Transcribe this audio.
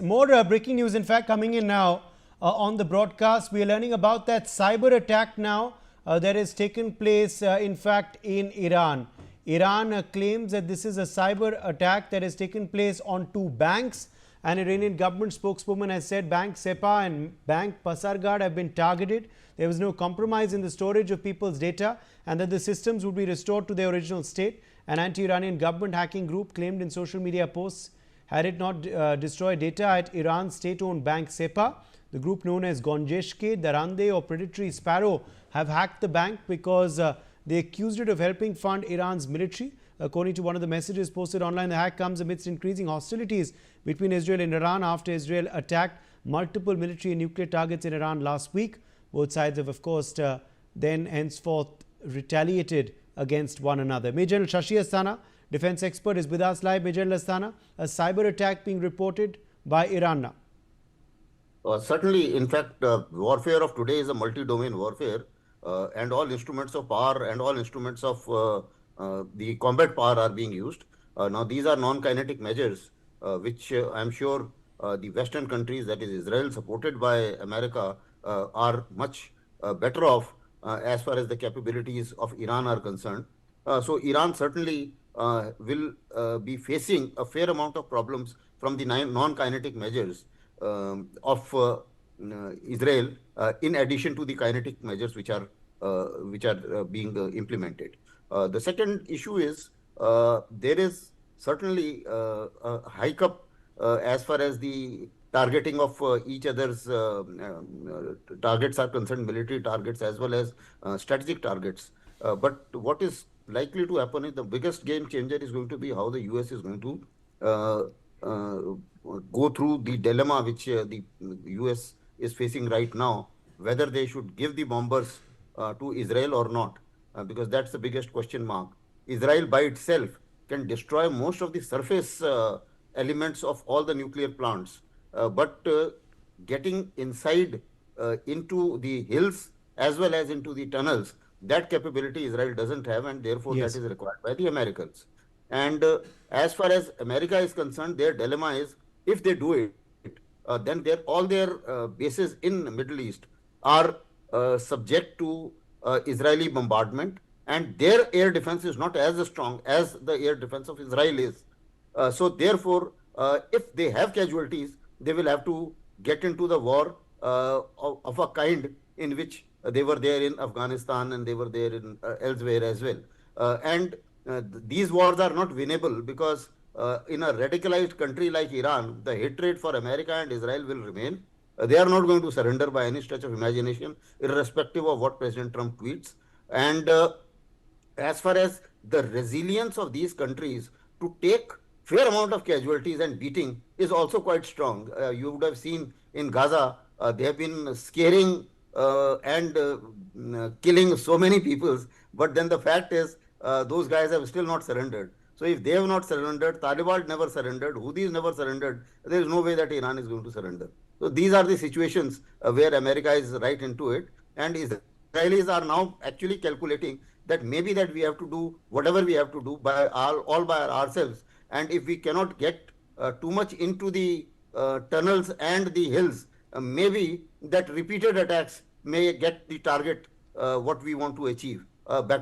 More breaking news, in fact, coming in now on the broadcast. We are learning about that cyber attack now that has taken place, in fact, in Iran. Iran claims that this is a cyber attack that has taken place on two banks. An Iranian government spokeswoman has said Bank Sepah and Bank Pasargad have been targeted. There was no compromise in the storage of people's data and that the systems would be restored to their original state. An anti-Iranian government hacking group claimed in social media posts had it not destroyed data at Iran's state-owned bank Sepah. The group known as Gonjeshke, Darande or Predatory Sparrow have hacked the bank because they accused it of helping fund Iran's military. According to one of the messages posted online, the hack comes amidst increasing hostilities between Israel and Iran after Israel attacked multiple military and nuclear targets in Iran last week. Both sides have, of course, then henceforth retaliated against one another. Major General Shashi Asthana, defense expert, is with us live. Major General Asthana, a cyber attack being reported by Iran now. Certainly, in fact, warfare of today is a multi-domain warfare, and all instruments of power and all instruments of the combat power are being used. Now, these are non-kinetic measures, which I'm sure the Western countries, that is Israel, supported by America, are much better off as far as the capabilities of Iran are concerned. So, Iran certainly will be facing a fair amount of problems from the non-kinetic measures of Israel, in addition to the kinetic measures which are being implemented. The second issue is there is certainly a hike up as far as the targeting of each other's targets are concerned, military targets as well as strategic targets. But what is likely to happen is the biggest game changer is going to be how the US is going to go through the dilemma which the US is facing right now, whether they should give the bombers to Israel or not, because that's the biggest question mark. Israel by itself can destroy most of the surface elements of all the nuclear plants, but getting inside into the hills as well as into the tunnels, that capability Israel doesn't have, and therefore that is required by the Americans. And as far as America is concerned, their dilemma is, if they do it, then all their bases in the Middle East are subject to Israeli bombardment, and their air defense is not as strong as the air defense of Israel is. So therefore, if they have casualties, they will have to get into the war of a kind in which they were there in Afghanistan and they were there in elsewhere as well. And these wars are not winnable because in a radicalized country like Iran, the hatred for America and Israel will remain. They are not going to surrender by any stretch of imagination, irrespective of what President Trump tweets. And as far as the resilience of these countries to take fair amount of casualties and beating is also quite strong. You would have seen in Gaza, they have been scaring and killing so many people, but then the fact is those guys have still not surrendered. So if they have not surrendered, Taliban never surrendered, Houthis never surrendered, there is no way that Iran is going to surrender. So these are the situations where America is right into it, and Israelis are now actually calculating that maybe that we have to do whatever we have to do by all by ourselves, and if we cannot get too much into the tunnels and the hills, maybe that repeated attacks may get the target what we want to achieve back